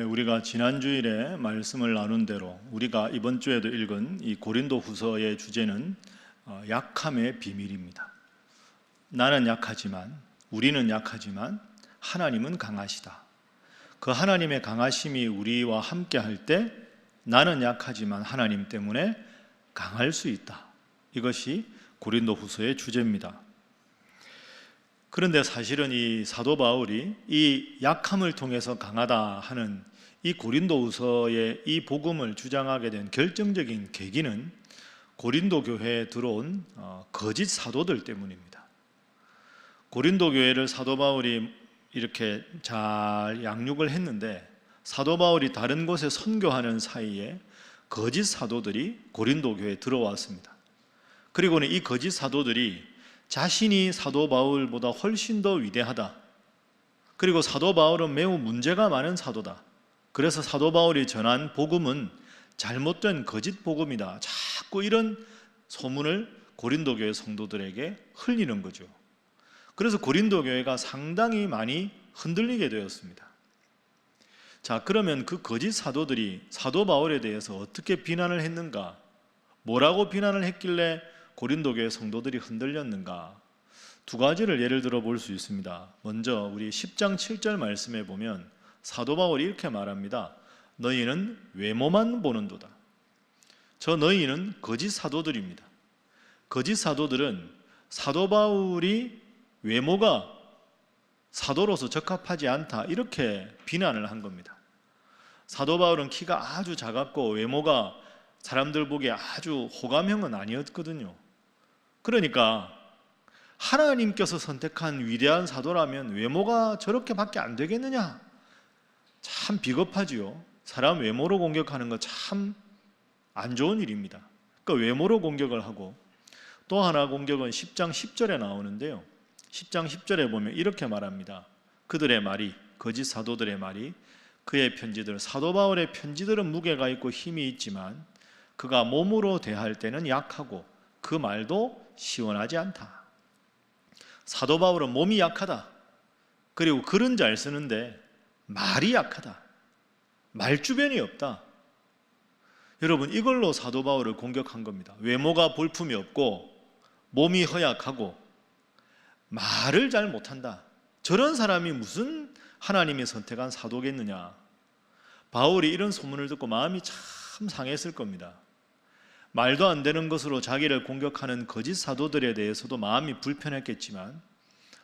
우리가 지난주일에 말씀을 나눈 대로 우리가 이번 주에도 읽은 이 고린도 후서의 주제는 약함의 비밀입니다. 나는 약하지만, 우리는 약하지만 하나님은 강하시다. 그 하나님의 강하심이 우리와 함께 할 때 나는 약하지만 하나님 때문에 강할 수 있다. 이것이 고린도 후서의 주제입니다. 그런데 사실은 이 사도 바울이 이 약함을 통해서 강하다 하는 이 고린도 후서의 이 복음을 주장하게 된 결정적인 계기는 고린도 교회에 들어온 거짓 사도들 때문입니다. 고린도 교회를 사도 바울이 이렇게 잘 양육을 했는데 사도 바울이 다른 곳에 선교하는 사이에 거짓 사도들이 고린도 교회에 들어왔습니다. 그리고는 이 거짓 사도들이 자신이 사도 바울보다 훨씬 더 위대하다. 그리고 사도 바울은 매우 문제가 많은 사도다. 그래서 사도 바울이 전한 복음은 잘못된 거짓 복음이다. 자꾸 이런 소문을 고린도 교회 성도들에게 흘리는 거죠. 그래서 고린도 교회가 상당히 많이 흔들리게 되었습니다. 자, 그러면 그 거짓 사도들이 사도 바울에 대해서 어떻게 비난을 했는가? 뭐라고 비난을 했길래 고린도 교회 성도들이 흔들렸는가? 두 가지를 예를 들어 볼 수 있습니다. 먼저 우리 10장 7절 말씀에 보면 사도 바울이 이렇게 말합니다. 너희는 외모만 보는도다. 저 너희는 거짓 사도들입니다. 거짓 사도들은 사도 바울이 외모가 사도로서 적합하지 않다 이렇게 비난을 한 겁니다. 사도 바울은 키가 아주 작았고 외모가 사람들 보기에 아주 호감형은 아니었거든요. 그러니까 하나님께서 선택한 위대한 사도라면 외모가 저렇게밖에 안 되겠느냐? 참 비겁하지요. 사람 외모로 공격하는 거 참 안 좋은 일입니다. 그러니까 외모로 공격을 하고 또 하나 공격은 10장 10절에 나오는데요. 10장 10절에 보면 이렇게 말합니다. 그들의 말이, 거짓 사도들의 말이, 그의 편지들, 사도 바울의 편지들은 무게가 있고 힘이 있지만 그가 몸으로 대할 때는 약하고 그 말도 시원하지 않다. 사도 바울은 몸이 약하다. 그리고 글은 잘 쓰는데 말이 약하다. 말주변이 없다. 여러분, 이걸로 사도 바울을 공격한 겁니다. 외모가 볼품이 없고 몸이 허약하고 말을 잘 못한다. 저런 사람이 무슨 하나님이 선택한 사도겠느냐. 바울이 이런 소문을 듣고 마음이 참 상했을 겁니다. 말도 안 되는 것으로 자기를 공격하는 거짓 사도들에 대해서도 마음이 불편했겠지만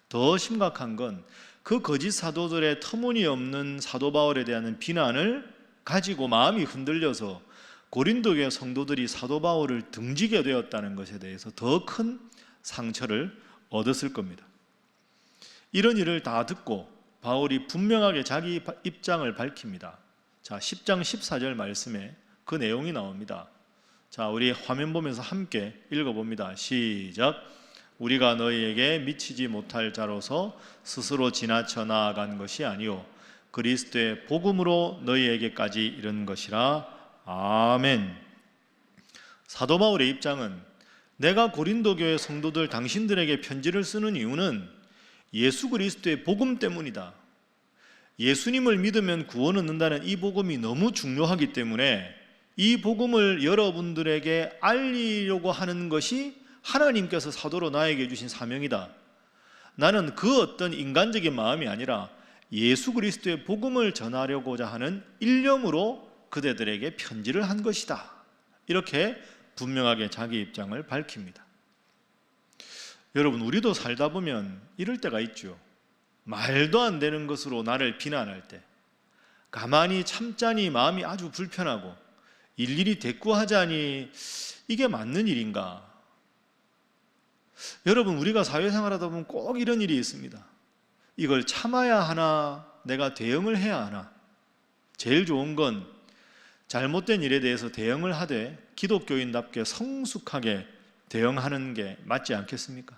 더 심각한 건 그 거짓 사도들의 터무니없는 사도 바울에 대한 비난을 가지고 마음이 흔들려서 고린도 교회 성도들이 사도 바울을 등지게 되었다는 것에 대해서 더 큰 상처를 얻었을 겁니다. 이런 일을 다 듣고 바울이 분명하게 자기 입장을 밝힙니다. 자, 10장 14절 말씀에 그 내용이 나옵니다. 자, 우리 화면 보면서 함께 읽어봅니다. 시작. 우리가 너희에게 미치지 못할 자로서 스스로 지나쳐 나아간 것이 아니요 그리스도의 복음으로 너희에게까지 이른 것이라. 아멘. 사도 바울의 입장은 내가 고린도 교회 성도들 당신들에게 편지를 쓰는 이유는 예수 그리스도의 복음 때문이다. 예수님을 믿으면 구원 얻는다는 이 복음이 너무 중요하기 때문에 이 복음을 여러분들에게 알리려고 하는 것이 하나님께서 사도로 나에게 주신 사명이다. 나는 그 어떤 인간적인 마음이 아니라 예수 그리스도의 복음을 전하려고자 하는 일념으로 그대들에게 편지를 한 것이다. 이렇게 분명하게 자기 입장을 밝힙니다. 여러분, 우리도 살다 보면 이럴 때가 있죠. 말도 안 되는 것으로 나를 비난할 때 가만히 참자니 마음이 아주 불편하고 일일이 대꾸하자니 이게 맞는 일인가? 여러분, 우리가 사회생활하다 보면 꼭 이런 일이 있습니다. 이걸 참아야 하나, 내가 대응을 해야 하나? 제일 좋은 건 잘못된 일에 대해서 대응을 하되 기독교인답게 성숙하게 대응하는 게 맞지 않겠습니까?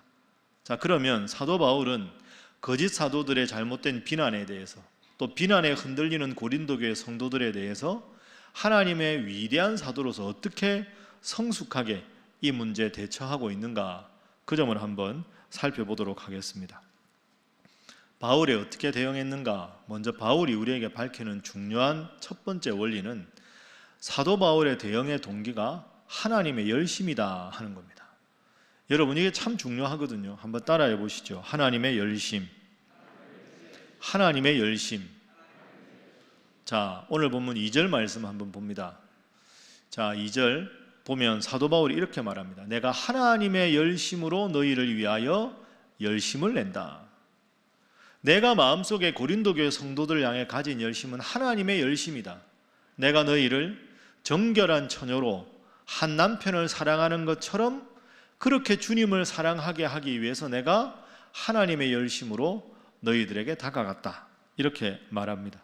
자, 그러면 사도 바울은 거짓 사도들의 잘못된 비난에 대해서 또 비난에 흔들리는 고린도 교회 성도들에 대해서 하나님의 위대한 사도로서 어떻게 성숙하게 이 문제에 대처하고 있는가, 그 점을 한번 살펴보도록 하겠습니다. 바울이 어떻게 대응했는가? 먼저 바울이 우리에게 밝히는 중요한 첫 번째 원리는 사도 바울의 대응의 동기가 하나님의 열심이다 하는 겁니다. 여러분, 이게 참 중요하거든요. 한번 따라해 보시죠. 하나님의 열심. 하나님의 열심. 자, 오늘 본문 2절 말씀 한번 봅니다. 자, 2절 보면 사도 바울이 이렇게 말합니다. 내가 하나님의 열심으로 너희를 위하여 열심을 낸다. 내가 마음속에 고린도 교회 성도들 향해 가진 열심은 하나님의 열심이다. 내가 너희를 정결한 처녀로 한 남편을 사랑하는 것처럼 그렇게 주님을 사랑하게 하기 위해서 내가 하나님의 열심으로 너희들에게 다가갔다. 이렇게 말합니다.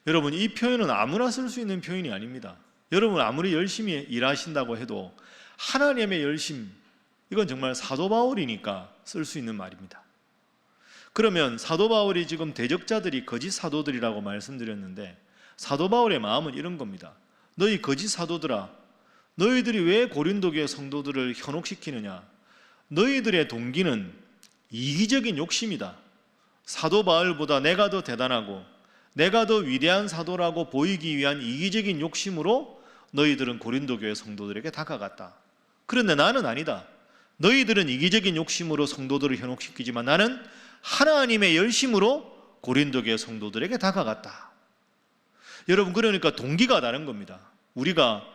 여러분, 이 표현은 아무나 쓸 수 있는 표현이 아닙니다. 여러분, 아무리 열심히 일하신다고 해도 하나님의 열심, 이건 정말 사도 바울이니까 쓸 수 있는 말입니다. 그러면 사도 바울이 지금 대적자들이 거짓 사도들이라고 말씀드렸는데 사도 바울의 마음은 이런 겁니다. 너희 거짓 사도들아, 너희들이 왜 고린도 교회 성도들을 현혹시키느냐? 너희들의 동기는 이기적인 욕심이다. 사도 바울보다 내가 더 대단하고 내가 더 위대한 사도라고 보이기 위한 이기적인 욕심으로 너희들은 고린도 교회 성도들에게 다가갔다. 그런데 나는 아니다. 너희들은 이기적인 욕심으로 성도들을 현혹시키지만 나는 하나님의 열심으로 고린도 교회 성도들에게 다가갔다. 여러분, 그러니까 동기가 다른 겁니다. 우리가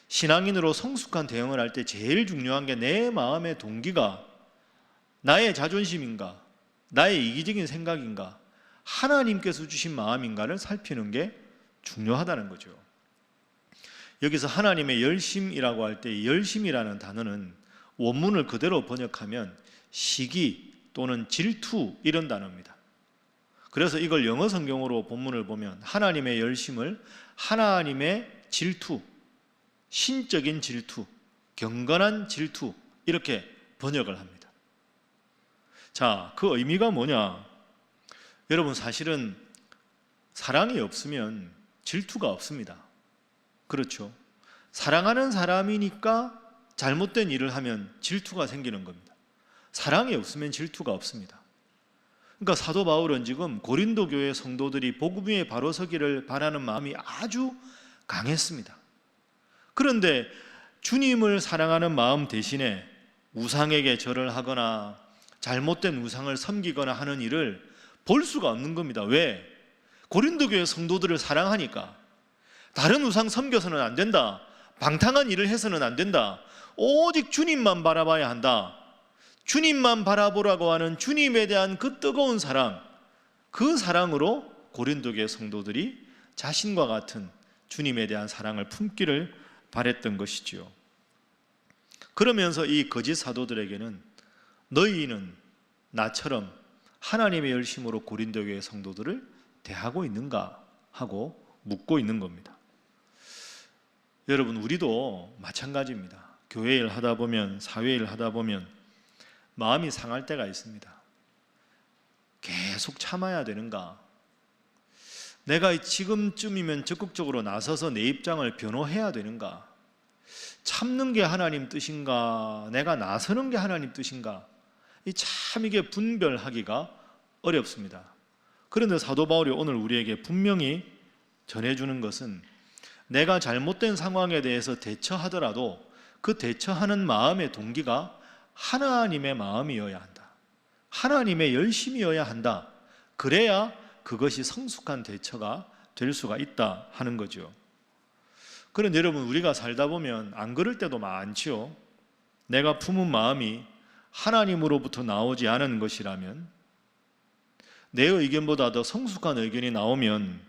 신앙인으로 성숙한 대응을 할 때 제일 중요한 게 내 마음의 동기가 나의 자존심인가, 나의 이기적인 생각인가, 하나님께서 주신 마음인가를 살피는 게 중요하다는 거죠. 여기서 하나님의 열심이라고 할 때 열심이라는 단어는 원문을 그대로 번역하면 시기 또는 질투 이런 단어입니다. 그래서 이걸 영어 성경으로 본문을 보면 하나님의 열심을 하나님의 질투, 신적인 질투, 경건한 질투 이렇게 번역을 합니다. 자, 그 의미가 뭐냐? 여러분, 사실은 사랑이 없으면 질투가 없습니다. 그렇죠? 사랑하는 사람이니까 잘못된 일을 하면 질투가 생기는 겁니다. 사랑이 없으면 질투가 없습니다. 그러니까 사도 바울은 지금 고린도 교회 성도들이 복음 위에 바로 서기를 바라는 마음이 아주 강했습니다. 그런데 주님을 사랑하는 마음 대신에 우상에게 절을 하거나 잘못된 우상을 섬기거나 하는 일을 볼 수가 없는 겁니다. 왜? 고린도 교회 성도들을 사랑하니까. 다른 우상 섬겨서는 안 된다. 방탕한 일을 해서는 안 된다. 오직 주님만 바라봐야 한다. 주님만 바라보라고 하는 주님에 대한 그 뜨거운 사랑, 그 사랑으로 고린도 교회 성도들이 자신과 같은 주님에 대한 사랑을 품기를 바랬던 것이지요. 그러면서 이 거짓 사도들에게는 너희는 나처럼 하나님의 열심으로 고린도 교회 성도들을 대하고 있는가 하고 묻고 있는 겁니다. 여러분, 우리도 마찬가지입니다. 교회 일 하다 보면, 사회 일 하다 보면 마음이 상할 때가 있습니다. 계속 참아야 되는가? 내가 지금쯤이면 적극적으로 나서서 내 입장을 변호해야 되는가? 참는 게 하나님 뜻인가? 내가 나서는 게 하나님 뜻인가? 참 이게 분별하기가 어렵습니다. 그런데 사도 바울이 오늘 우리에게 분명히 전해주는 것은 내가 잘못된 상황에 대해서 대처하더라도 그 대처하는 마음의 동기가 하나님의 마음이어야 한다. 하나님의 열심이어야 한다. 그래야 그것이 성숙한 대처가 될 수가 있다 하는 거죠. 그런데 여러분, 우리가 살다 보면 안 그럴 때도 많지요. 내가 품은 마음이 하나님으로부터 나오지 않은 것이라면, 내 의견보다 더 성숙한 의견이 나오면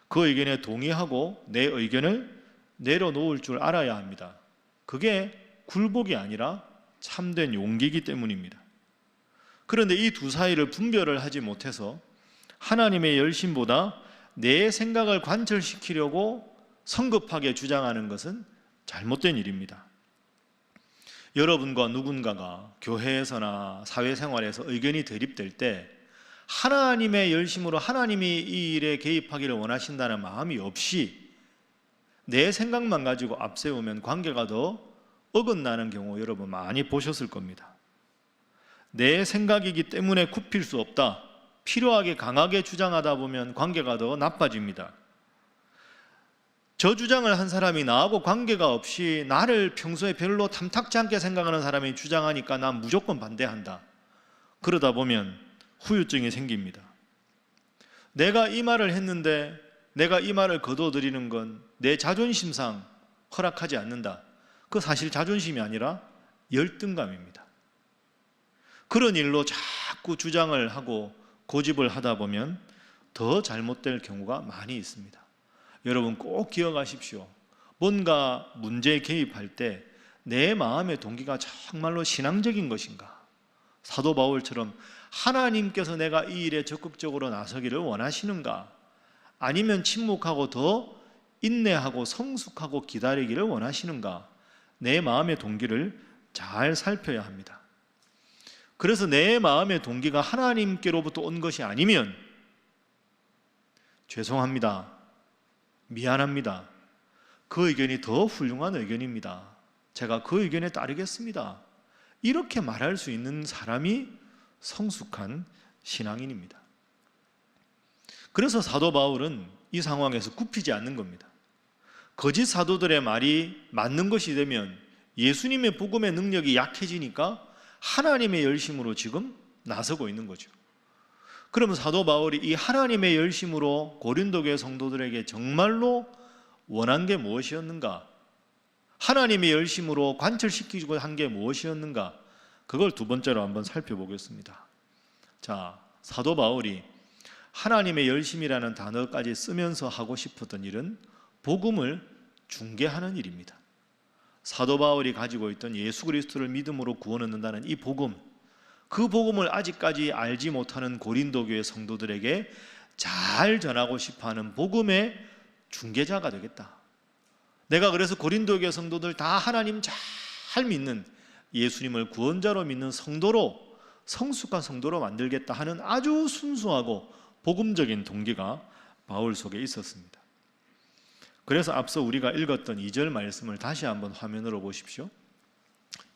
그 의견에 동의하고 내 의견을 내려놓을 줄 알아야 합니다. 그게 굴복이 아니라 참된 용기이기 때문입니다. 그런데 이 두 사이를 분별을 하지 못해서 하나님의 열심보다 내 생각을 관철시키려고 성급하게 주장하는 것은 잘못된 일입니다. 여러분과 누군가가 교회에서나 사회생활에서 의견이 대립될 때 하나님의 열심으로 하나님이 이 일에 개입하기를 원하신다는 마음이 없이 내 생각만 가지고 앞세우면 관계가 더 어긋나는 경우 여러분 많이 보셨을 겁니다. 내 생각이기 때문에 굽힐 수 없다. 필요하게 강하게 주장하다 보면 관계가 더 나빠집니다. 저 주장을 한 사람이 나하고 관계가 없이 나를 평소에 별로 탐탁지 않게 생각하는 사람이 주장하니까 난 무조건 반대한다. 그러다 보면 후유증이 생깁니다. 내가 이 말을 했는데 내가 이 말을 거둬들이는 건 내 자존심상 허락하지 않는다. 그 사실 자존심이 아니라 열등감입니다. 그런 일로 자꾸 주장을 하고 고집을 하다 보면 더 잘못될 경우가 많이 있습니다. 여러분 꼭 기억하십시오. 뭔가 문제에 개입할 때 내 마음의 동기가 정말로 신앙적인 것인가? 사도 바울처럼 하나님께서 내가 이 일에 적극적으로 나서기를 원하시는가? 아니면 침묵하고 더 인내하고 성숙하고 기다리기를 원하시는가? 내 마음의 동기를 잘 살펴야 합니다. 그래서 내 마음의 동기가 하나님께로부터 온 것이 아니면 죄송합니다. 미안합니다. 그 의견이 더 훌륭한 의견입니다. 제가 그 의견에 따르겠습니다. 이렇게 말할 수 있는 사람이 성숙한 신앙인입니다. 그래서 사도 바울은 이 상황에서 굽히지 않는 겁니다. 거짓 사도들의 말이 맞는 것이 되면 예수님의 복음의 능력이 약해지니까 하나님의 열심으로 지금 나서고 있는 거죠. 그러면 사도 바울이 이 하나님의 열심으로 고린도 교회 성도들에게 정말로 원한 게 무엇이었는가? 하나님의 열심으로 관철시키고 한 게 무엇이었는가? 그걸 두 번째로 한번 살펴보겠습니다. 자, 사도 바울이 하나님의 열심이라는 단어까지 쓰면서 하고 싶었던 일은 복음을 중개하는 일입니다. 사도 바울이 가지고 있던 예수 그리스도를 믿음으로 구원 얻는다는 이 복음, 그 복음을 아직까지 알지 못하는 고린도 교회 성도들에게 잘 전하고 싶어하는 복음의 중개자가 되겠다. 내가 그래서 고린도 교회 성도들 다 하나님 잘 믿는, 예수님을 구원자로 믿는 성도로, 성숙한 성도로 만들겠다 하는 아주 순수하고 복음적인 동기가 바울 속에 있었습니다. 그래서 앞서 우리가 읽었던 2절 말씀을 다시 한번 화면으로 보십시오.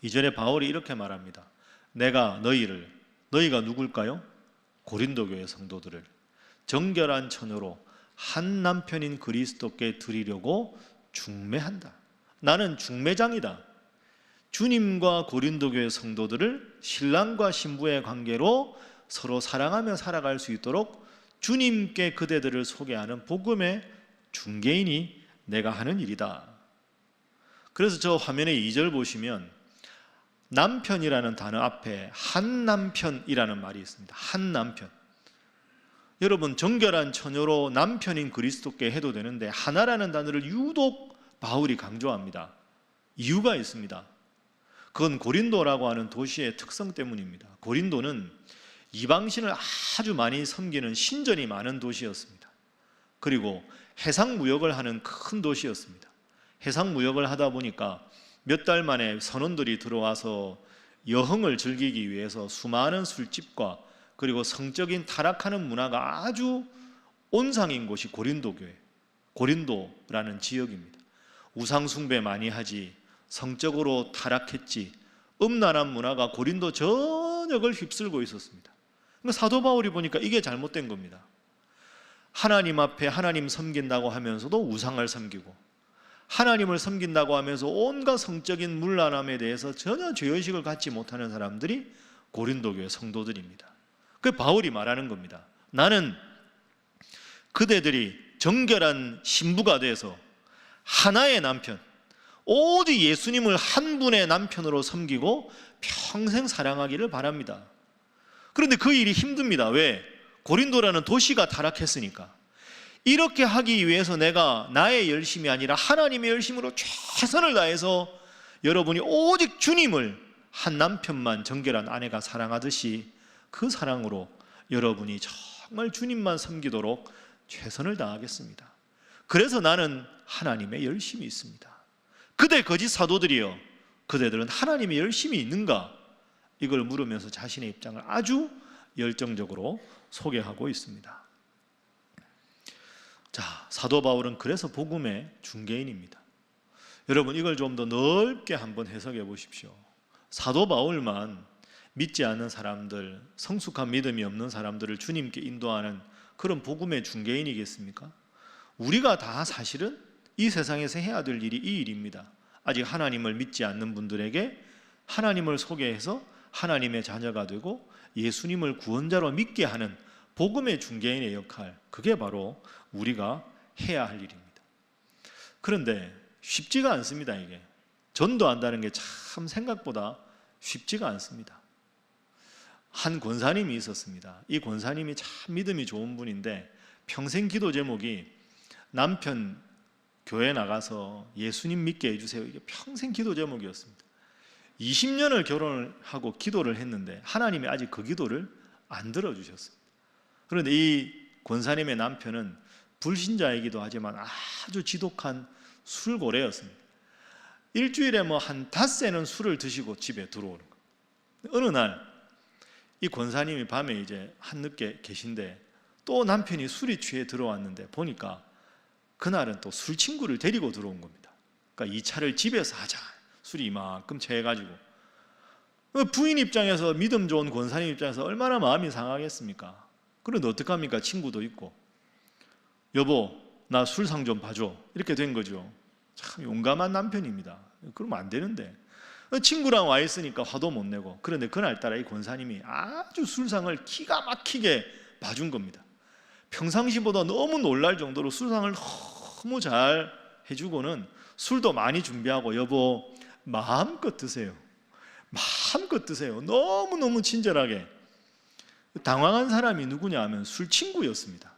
2절에 바울이 이렇게 말합니다. 내가 너희를, 너희가 누굴까요? 고린도 교회 성도들을 정결한 처녀로 한 남편인 그리스도께 드리려고 중매한다. 나는 중매장이다. 주님과 고린도 교회 성도들을 신랑과 신부의 관계로 서로 사랑하며 살아갈 수 있도록 주님께 그대들을 소개하는 복음의 중개인이 내가 하는 일이다. 그래서 저 화면에 2절 보시면 남편이라는 단어 앞에 한 남편이라는 말이 있습니다. 한 남편. 여러분 정결한 처녀로 남편인 그리스도께 해도 되는데 하나라는 단어를 유독 바울이 강조합니다. 이유가 있습니다. 그건 고린도라고 하는 도시의 특성 때문입니다. 고린도는 이방신을 아주 많이 섬기는 신전이 많은 도시였습니다. 그리고 해상무역을 하는 큰 도시였습니다. 해상무역을 하다 보니까 몇 달 만에 선원들이 들어와서 여흥을 즐기기 위해서 수많은 술집과 그리고 성적인 타락하는 문화가 아주 온상인 곳이 고린도 교회, 고린도라는 지역입니다. 우상숭배 많이 하지, 성적으로 타락했지, 음란한 문화가 고린도 전역을 휩쓸고 있었습니다. 사도 바울이 보니까 이게 잘못된 겁니다. 하나님 앞에 하나님 섬긴다고 하면서도 우상을 섬기고, 하나님을 섬긴다고 하면서 온갖 성적인 문란함에 대해서 전혀 죄의식을 갖지 못하는 사람들이 고린도 교회 성도들입니다. 그 바울이 말하는 겁니다. 나는 그대들이 정결한 신부가 돼서 하나의 남편, 오직 예수님을 한 분의 남편으로 섬기고 평생 사랑하기를 바랍니다. 그런데 그 일이 힘듭니다. 왜? 고린도라는 도시가 타락했으니까. 이렇게 하기 위해서 내가 나의 열심이 아니라 하나님의 열심으로 최선을 다해서 여러분이 오직 주님을 한 남편만 정결한 아내가 사랑하듯이 그 사랑으로 여러분이 정말 주님만 섬기도록 최선을 다하겠습니다. 그래서 나는 하나님의 열심이 있습니다. 그대 거짓 사도들이여, 그대들은 하나님의 열심이 있는가? 이걸 물으면서 자신의 입장을 아주 열정적으로 소개하고 있습니다. 자, 사도 바울은 그래서 복음의 중개인입니다. 여러분 이걸 좀 더 넓게 한번 해석해 보십시오. 사도 바울만 믿지 않는 사람들, 성숙한 믿음이 없는 사람들을 주님께 인도하는 그런 복음의 중개인이겠습니까? 우리가 다 사실은 이 세상에서 해야 될 일이 이 일입니다. 아직 하나님을 믿지 않는 분들에게 하나님을 소개해서 하나님의 자녀가 되고 예수님을 구원자로 믿게 하는 복음의 중개인의 역할, 그게 바로 우리가 해야 할 일입니다. 그런데 쉽지가 않습니다. 이게 전도한다는 게 참 생각보다 쉽지가 않습니다. 한 권사님이 있었습니다. 이 권사님이 참 믿음이 좋은 분인데 평생 기도 제목이 남편 교회 나가서 예수님 믿게 해주세요. 이게 평생 기도 제목이었습니다. 20년을 결혼을 하고 기도를 했는데 하나님이 아직 그 기도를 안 들어주셨습니다. 그런데 이 권사님의 남편은 불신자이기도 하지만 아주 지독한 술고래였습니다. 일주일에 한 닷새는 술을 드시고 집에 들어오는 거예요. 어느 날 이 권사님이 밤에 이제 한늦게 계신데 또 남편이 술이 취해 들어왔는데 보니까 그날은 또 술 친구를 데리고 들어온 겁니다. 그러니까 이 차를 집에서 하자. 술이 이만큼 취해가지고. 부인 입장에서, 믿음 좋은 권사님 입장에서 얼마나 마음이 상하겠습니까? 그런데 어떡합니까? 친구도 있고. 여보, 나 술상 좀 봐줘. 이렇게 된 거죠. 참 용감한 남편입니다. 그러면 안 되는데. 친구랑 와 있으니까 화도 못 내고. 그런데 그날따라 이 권사님이 아주 술상을 기가 막히게 봐준 겁니다. 평상시보다 너무 놀랄 정도로 술상을 너무 잘 해주고는 술도 많이 준비하고, 여보 마음껏 드세요. 마음껏 드세요. 너무너무 친절하게. 당황한 사람이 누구냐 하면 술 친구였습니다.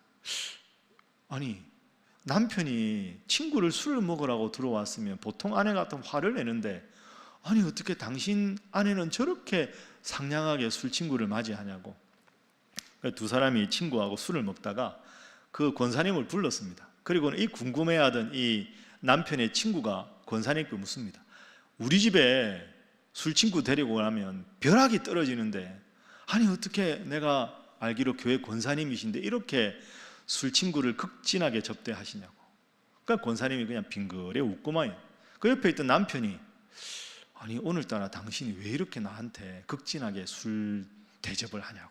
아니, 남편이 친구를 술을 먹으라고 들어왔으면 보통 아내 같으면 화를 내는데, 아니 어떻게 당신 아내는 저렇게 상냥하게 술 친구를 맞이하냐고. 두 사람이 친구하고 술을 먹다가 그 권사님을 불렀습니다. 그리고는 이 궁금해하던 이 남편의 친구가 권사님께 묻습니다. 우리 집에 술 친구 데리고 가면 벼락이 떨어지는데, 아니 어떻게 내가 알기로 교회 권사님이신데 이렇게 술 친구를 극진하게 접대하시냐고. 그러니까 권사님이 그냥 빙그레 웃고만. 그 옆에 있던 남편이, 아니 오늘따라 당신이 왜 이렇게 나한테 극진하게 술 대접을 하냐고.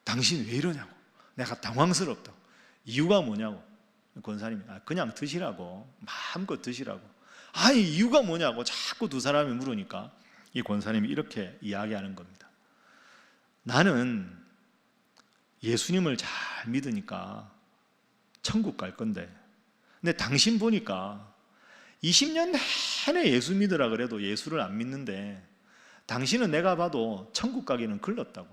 당신 왜 이러냐고. 내가 당황스럽다고. 이유가 뭐냐고. 권사님이 그냥 드시라고. 마음껏 드시라고. 아니 이유가 뭐냐고 자꾸 두 사람이 물으니까 이 권사님이 이렇게 이야기하는 겁니다. 나는 예수님을 잘 믿으니까 천국 갈 건데, 근데 당신 보니까 20년 내내 예수 믿으라 그래도 예수를 안 믿는데 당신은 내가 봐도 천국 가기는 글렀다고.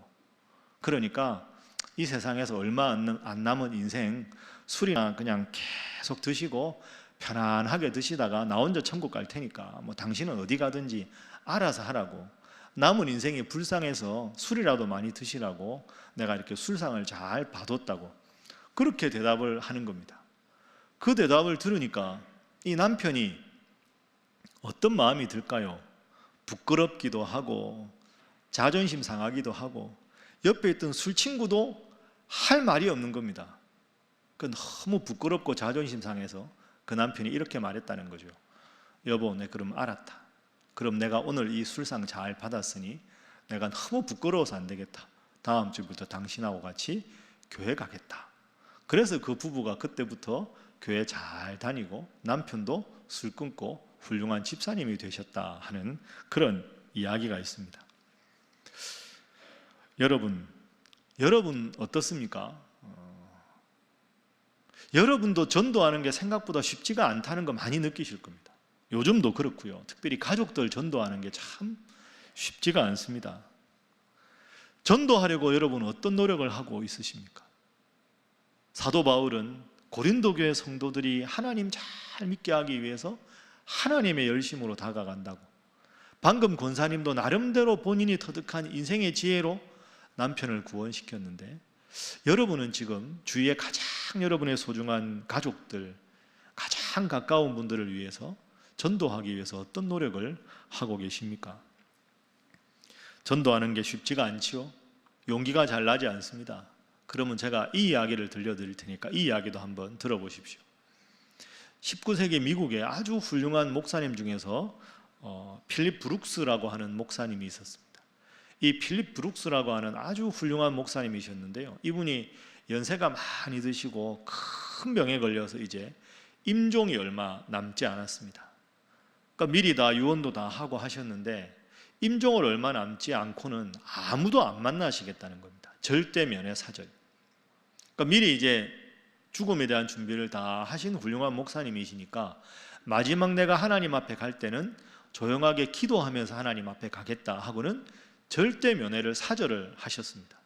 그러니까 이 세상에서 얼마 안 남은 인생 술이나 그냥 계속 드시고 편안하게 드시다가 나 혼자 천국 갈 테니까 당신은 어디 가든지 알아서 하라고. 남은 인생이 불쌍해서 술이라도 많이 드시라고 내가 이렇게 술상을 잘 봐뒀다고. 그렇게 대답을 하는 겁니다. 그 대답을 들으니까 이 남편이 어떤 마음이 들까요? 부끄럽기도 하고 자존심 상하기도 하고, 옆에 있던 술 친구도 할 말이 없는 겁니다. 너무 부끄럽고 자존심 상해서 그 남편이 이렇게 말했다는 거죠. 여보, 내 그럼 알았다. 그럼 내가 오늘 이 술상 잘 받았으니 내가 너무 부끄러워서 안 되겠다. 다음 주부터 당신하고 같이 교회 가겠다. 그래서 그 부부가 그때부터 교회 잘 다니고 남편도 술 끊고 훌륭한 집사님이 되셨다 하는 그런 이야기가 있습니다. 여러분 어떻습니까? 여러분도 전도하는 게 생각보다 쉽지가 않다는 거 많이 느끼실 겁니다. 요즘도 그렇고요. 특별히 가족들 전도하는 게 참 쉽지가 않습니다. 전도하려고 여러분 어떤 노력을 하고 있으십니까? 사도 바울은 고린도 교회 성도들이 하나님 잘 믿게 하기 위해서 하나님의 열심으로 다가간다고. 방금 권사님도 나름대로 본인이 터득한 인생의 지혜로 남편을 구원시켰는데, 여러분은 지금 주위에 가장 여러분의 소중한 가족들, 가장 가까운 분들을 위해서 전도하기 위해서 어떤 노력을 하고 계십니까? 전도하는 게 쉽지가 않지요. 용기가 잘 나지 않습니다. 그러면 제가 이 이야기를 들려드릴 테니까 이 이야기도 한번 들어보십시오. 19세기 미국의 아주 훌륭한 목사님 중에서 필립 브룩스라고 하는 목사님이 있었습니다. 이 필립 브룩스라고 하는 아주 훌륭한 목사님이셨는데요. 이분이 연세가 많이 드시고 큰 병에 걸려서 이제 임종이 얼마 남지 않았습니다. 그러니까 미리 다 유언도 다 하고 하셨는데 임종을 얼마 남지 않고는 아무도 안 만나시겠다는 겁니다. 절대 면회 사절. 그러니까 미리 이제 죽음에 대한 준비를 다 하신 훌륭한 목사님이시니까 마지막 내가 하나님 앞에 갈 때는 조용하게 기도하면서 하나님 앞에 가겠다 하고는 절대 면회를 사절을 하셨습니다.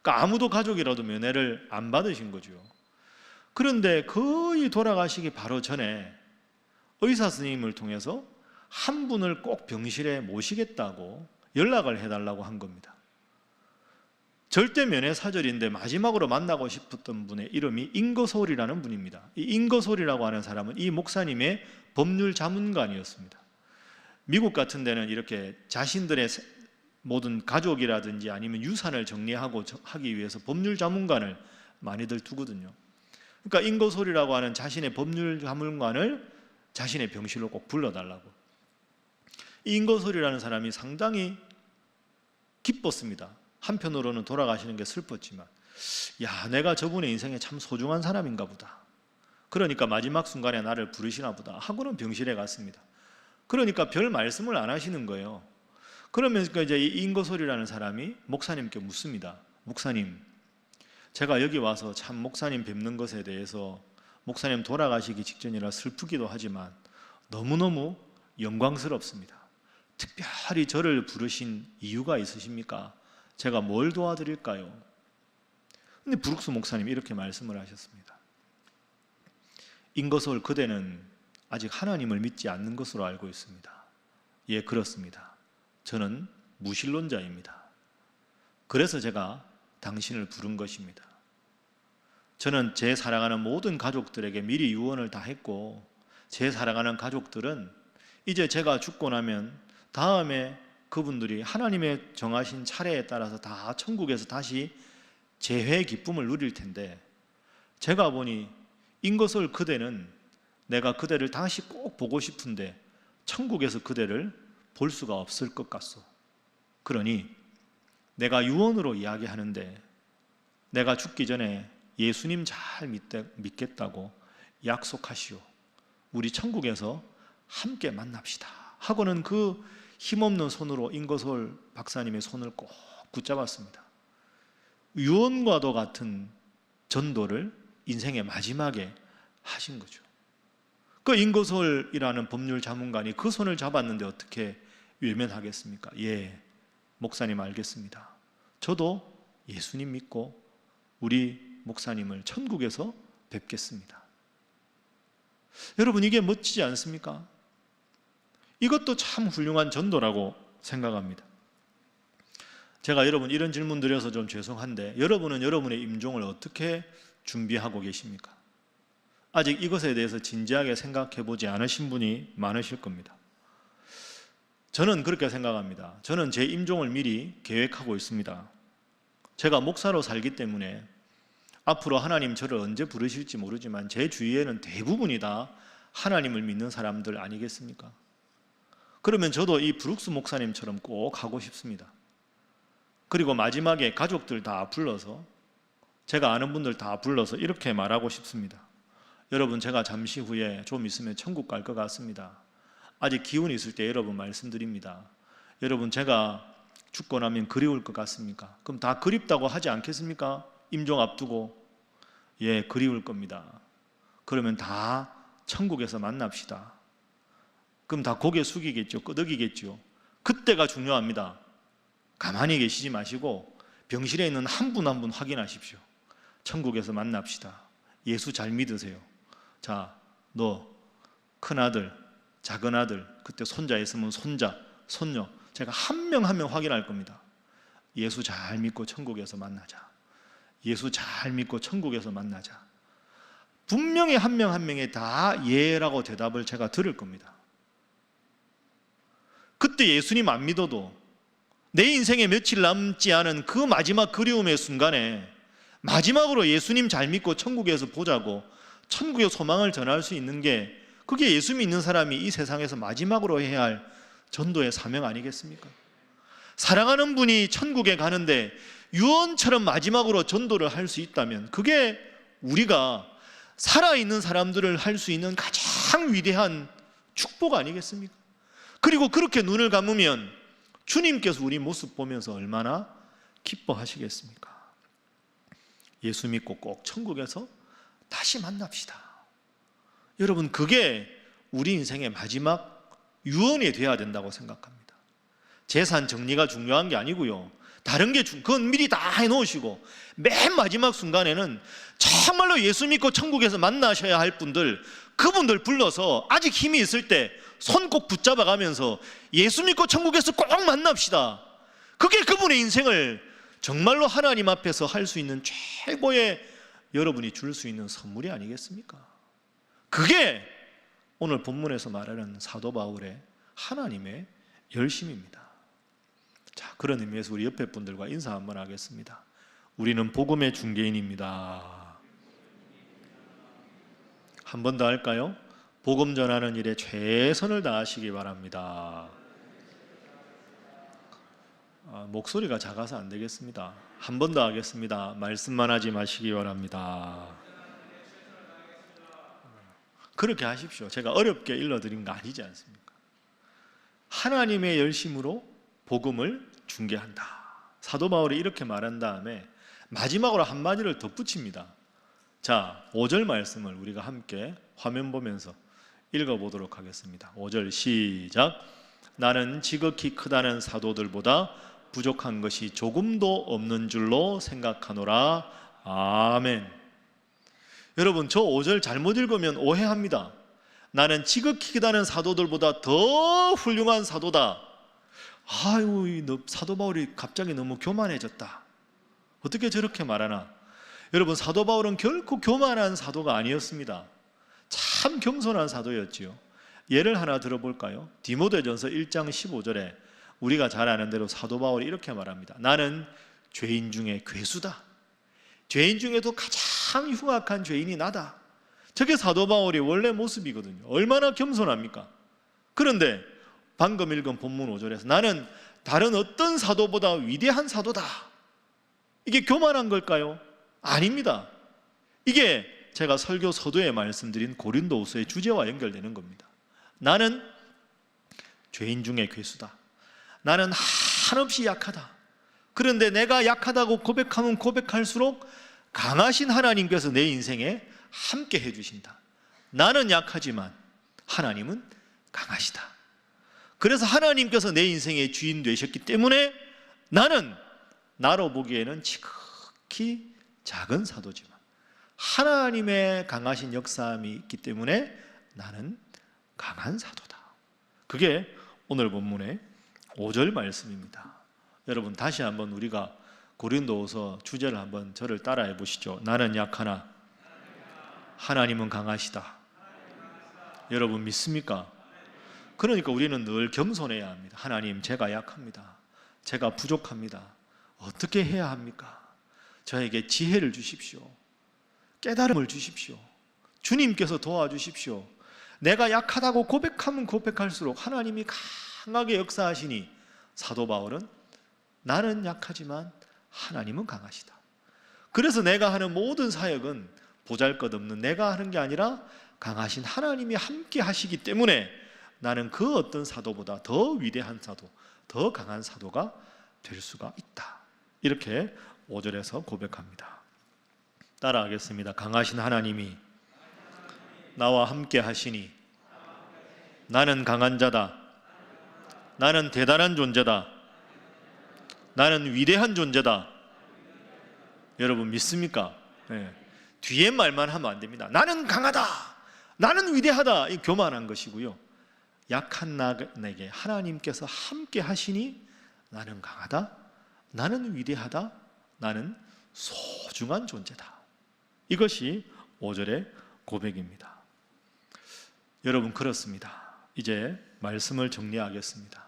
그러니까 아무도 가족이라도 면회를 안 받으신 거죠. 그런데 거의 돌아가시기 바로 전에 의사 선생님을 통해서 한 분을 꼭 병실에 모시겠다고 연락을 해달라고 한 겁니다. 절대 면회 사절인데 마지막으로 만나고 싶었던 분의 이름이 잉거솔이라는 분입니다. 이 잉거솔이라고 하는 사람은 이 목사님의 법률 자문관이었습니다. 미국 같은 데는 이렇게 자신들의 모든 가족이라든지 아니면 유산을 정리하고 하기 위해서 법률 자문관을 많이들 두거든요. 그러니까 잉거솔이라고 하는 자신의 법률 자문관을 자신의 병실로 꼭 불러달라고. 이 잉거솔이라는 사람이 상당히 기뻤습니다. 한편으로는 돌아가시는 게 슬펐지만, 야, 내가 저분의 인생에 참 소중한 사람인가 보다. 그러니까 마지막 순간에 나를 부르시나 보다 하고는 병실에 갔습니다. 그러니까 별 말씀을 안 하시는 거예요. 그러면서 이제 이 잉거솔이라는 사람이 목사님께 묻습니다. 목사님, 제가 여기 와서 참 목사님 뵙는 것에 대해서 목사님 돌아가시기 직전이라 슬프기도 하지만 너무너무 영광스럽습니다. 특별히 저를 부르신 이유가 있으십니까? 제가 뭘 도와드릴까요? 근데 브룩스 목사님이 이렇게 말씀을 하셨습니다. 잉거솔, 그대는 아직 하나님을 믿지 않는 것으로 알고 있습니다. 예, 그렇습니다. 저는 무신론자입니다. 그래서 제가 당신을 부른 것입니다. 저는 제 사랑하는 모든 가족들에게 미리 유언을 다 했고, 제 사랑하는 가족들은 이제 제가 죽고 나면 다음에 그분들이 하나님의 정하신 차례에 따라서 다 천국에서 다시 재회의 기쁨을 누릴 텐데, 제가 보니 잉거솔, 그대는 내가 그대를 다시 꼭 보고 싶은데 천국에서 그대를 볼 수가 없을 것 같소. 그러니 내가 유언으로 이야기하는데 내가 죽기 전에 예수님 잘 믿겠다고 약속하시오. 우리 천국에서 함께 만납시다 하고는 그 힘없는 손으로 잉거솔 박사님의 손을 꼭 붙잡았습니다. 유언과도 같은 전도를 인생의 마지막에 하신 거죠. 그 잉거솔이라는 법률 자문관이 그 손을 잡았는데 어떻게 외면하겠습니까? 예, 목사님 알겠습니다. 저도 예수님 믿고 우리 목사님을 천국에서 뵙겠습니다. 여러분, 이게 멋지지 않습니까? 이것도 참 훌륭한 전도라고 생각합니다. 제가 여러분 이런 질문 드려서 좀 죄송한데, 여러분은 여러분의 임종을 어떻게 준비하고 계십니까? 아직 이것에 대해서 진지하게 생각해 보지 않으신 분이 많으실 겁니다. 저는 그렇게 생각합니다. 저는 제 임종을 미리 계획하고 있습니다. 제가 목사로 살기 때문에 앞으로 하나님 저를 언제 부르실지 모르지만 제 주위에는 대부분이 다 하나님을 믿는 사람들 아니겠습니까? 그러면 저도 이 브룩스 목사님처럼 꼭 하고 싶습니다. 그리고 마지막에 가족들 다 불러서, 제가 아는 분들 다 불러서 이렇게 말하고 싶습니다. 여러분, 제가 잠시 후에 좀 있으면 천국 갈 것 같습니다. 아직 기운이 있을 때 여러분 말씀드립니다. 여러분, 제가 죽고 나면 그리울 것 같습니까? 그럼 다 그립다고 하지 않겠습니까? 임종 앞두고. 예, 그리울 겁니다. 그러면 다 천국에서 만납시다. 그럼 다 고개 숙이겠죠. 끄덕이겠죠. 그때가 중요합니다. 가만히 계시지 마시고 병실에 있는 한 분 한 분 확인하십시오. 천국에서 만납시다. 예수 잘 믿으세요. 자, 너 큰아들, 작은아들, 그때 손자 있으면 손자, 손녀, 제가 한 명 한 명 확인할 겁니다. 예수 잘 믿고 천국에서 만나자. 예수 잘 믿고 천국에서 만나자. 분명히 한 명 한 명에 다 예라고 대답을 제가 들을 겁니다. 그때 예수님 안 믿어도 내 인생에 며칠 남지 않은 그 마지막 그리움의 순간에 마지막으로 예수님 잘 믿고 천국에서 보자고 천국의 소망을 전할 수 있는 게, 그게 예수 믿는 사람이 이 세상에서 마지막으로 해야 할 전도의 사명 아니겠습니까? 사랑하는 분이 천국에 가는데 유언처럼 마지막으로 전도를 할 수 있다면 그게 우리가 살아있는 사람들을 할 수 있는 가장 위대한 축복 아니겠습니까? 그리고 그렇게 눈을 감으면 주님께서 우리 모습 보면서 얼마나 기뻐하시겠습니까? 예수 믿고 꼭 천국에서 다시 만납시다. 여러분, 그게 우리 인생의 마지막 유언이 되어야 된다고 생각합니다. 재산 정리가 중요한 게 아니고요, 다른 게 그건 미리 다 해놓으시고 맨 마지막 순간에는 정말로 예수 믿고 천국에서 만나셔야 할 분들, 그분들 불러서 아직 힘이 있을 때 손 꼭 붙잡아 가면서 예수 믿고 천국에서 꼭 만납시다. 그게 그분의 인생을 정말로 하나님 앞에서 할 수 있는 최고의, 여러분이 줄 수 있는 선물이 아니겠습니까? 그게 오늘 본문에서 말하는 사도 바울의 하나님의 열심입니다. 자, 그런 의미에서 우리 옆에 분들과 인사 한번 하겠습니다. 우리는 복음의 중개인입니다. 한 번 더 할까요? 복음 전하는 일에 최선을 다하시기 바랍니다. 목소리가 작아서 안 되겠습니다. 한 번 더 하겠습니다. 말씀만 하지 마시기 바랍니다. 그렇게 하십시오. 제가 어렵게 일러드린 거 아니지 않습니까? 하나님의 열심으로 복음을 중개한다. 사도 바울이 이렇게 말한 다음에 마지막으로 한마디를 덧붙입니다. 자, 5절 말씀을 우리가 함께 화면 보면서 읽어보도록 하겠습니다. 5절 시작. 나는 지극히 크다는 사도들보다 부족한 것이 조금도 없는 줄로 생각하노라. 아멘. 여러분, 저 5절 잘못 읽으면 오해합니다. 나는 지극히 크다는 사도들보다 더 훌륭한 사도다. 아유, 사도 바울이 갑자기 너무 교만해졌다. 어떻게 저렇게 말하나? 여러분, 사도 바울은 결코 교만한 사도가 아니었습니다. 참 겸손한 사도였지요. 예를 하나 들어볼까요? 디모데전서 1장 15절에 우리가 잘 아는 대로 사도 바울이 이렇게 말합니다. 나는 죄인 중에 괴수다. 죄인 중에도 가장 흉악한 죄인이 나다. 저게 사도 바울의 원래 모습이거든요. 얼마나 겸손합니까? 그런데 방금 읽은 본문 5절에서 나는 다른 어떤 사도보다 위대한 사도다. 이게 교만한 걸까요? 아닙니다. 이게 제가 설교 서두에 말씀드린 고린도후서의 주제와 연결되는 겁니다. 나는 죄인 중에 괴수다. 나는 한없이 약하다. 그런데 내가 약하다고 고백하면 고백할수록 강하신 하나님께서 내 인생에 함께 해주신다. 나는 약하지만 하나님은 강하시다. 그래서 하나님께서 내 인생의 주인 되셨기 때문에 나는 나로 보기에는 지극히 작은 사도지만 하나님의 강하신 역사함이 있기 때문에 나는 강한 사도다. 그게 오늘 본문의 5절 말씀입니다. 여러분, 다시 한번 우리가 고린도후서 주제를 한번 저를 따라해 보시죠. 나는 약하나 하나님은 강하시다. 여러분 믿습니까? 그러니까 우리는 늘 겸손해야 합니다. 하나님, 제가 약합니다. 제가 부족합니다. 어떻게 해야 합니까? 저에게 지혜를 주십시오. 깨달음을 주십시오. 주님께서 도와주십시오. 내가 약하다고 고백하면 고백할수록 하나님이 강하게 역사하시니 사도 바울은 나는 약하지만 하나님은 강하시다. 그래서 내가 하는 모든 사역은 보잘것없는 내가 하는 게 아니라 강하신 하나님이 함께 하시기 때문에 나는 그 어떤 사도보다 더 위대한 사도, 더 강한 사도가 될 수가 있다. 이렇게 5절에서 고백합니다. 따라하겠습니다. 강하신 하나님이 나와 함께 하시니 나는 강한 자다. 나는 대단한 존재다. 나는 위대한 존재다. 여러분 믿습니까? 네. 뒤에 말만 하면 안 됩니다. 나는 강하다. 나는 위대하다. 이 교만한 것이고요. 약한 내게 하나님께서 함께 하시니 나는 강하다. 나는 위대하다. 나는 소중한 존재다. 이것이 5절의 고백입니다. 여러분, 그렇습니다. 이제 말씀을 정리하겠습니다.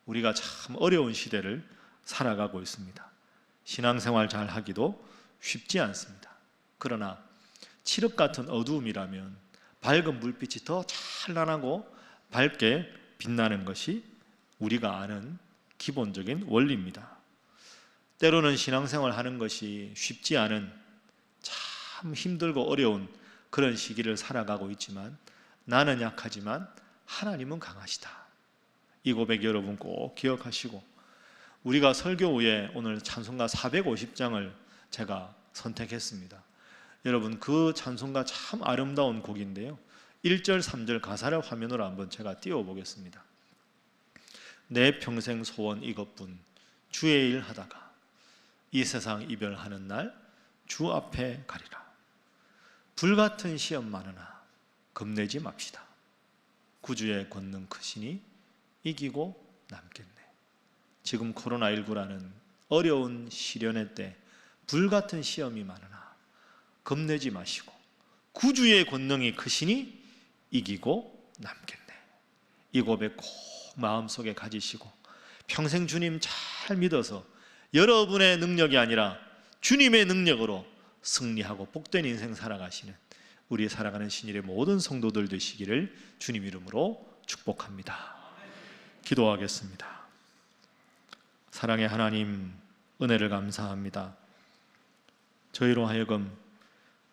우리가 참 어려운 시대를 살아가고 있습니다. 신앙생활 잘 하기도 쉽지 않습니다. 그러나 칠흑 같은 어두움이라면 밝은 불빛이 더 찬란하고 밝게 빛나는 것이 우리가 아는 기본적인 원리입니다. 때로는 신앙생활 하는 것이 쉽지 않은 참 힘들고 어려운 그런 시기를 살아가고 있지만 나는 약하지만 하나님은 강하시다. 이 고백 여러분 꼭 기억하시고, 우리가 설교 후에 오늘 찬송가 450장을 제가 선택했습니다. 여러분, 그 찬송가 참 아름다운 곡인데요, 1절 3절 가사를 화면으로 한번 제가 띄워보겠습니다. 내 평생 소원 이것뿐 주의 일 하다가 이 세상 이별하는 날 주 앞에 가리라. 불같은 시험 많으나 겁내지 맙시다. 구주의 권능 크시니 이기고 남겠네. 지금 코로나19라는 어려운 시련의 때 불같은 시험이 많으나 겁내지 마시고 구주의 권능이 크시니 이기고 남겠네. 이 고백 꼭 마음속에 가지시고 평생 주님 잘 믿어서 여러분의 능력이 아니라 주님의 능력으로 승리하고 복된 인생 살아가시는 우리 살아가는 신일의 모든 성도들 되시기를 주님 이름으로 축복합니다. 기도하겠습니다. 사랑의 하나님, 은혜를 감사합니다. 저희로 하여금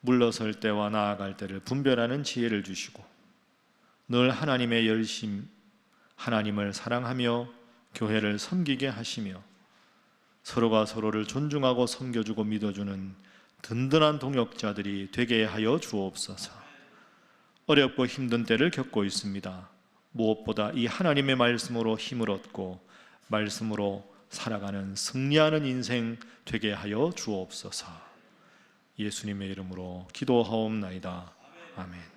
물러설 때와 나아갈 때를 분별하는 지혜를 주시고 늘 하나님의 열심, 하나님을 사랑하며 교회를 섬기게 하시며 서로가 서로를 존중하고 섬겨주고 믿어주는 든든한 동역자들이 되게 하여 주옵소서. 어렵고 힘든 때를 겪고 있습니다. 무엇보다 이 하나님의 말씀으로 힘을 얻고 말씀으로 살아가는 승리하는 인생 되게 하여 주옵소서. 예수님의 이름으로 기도하옵나이다. 아멘.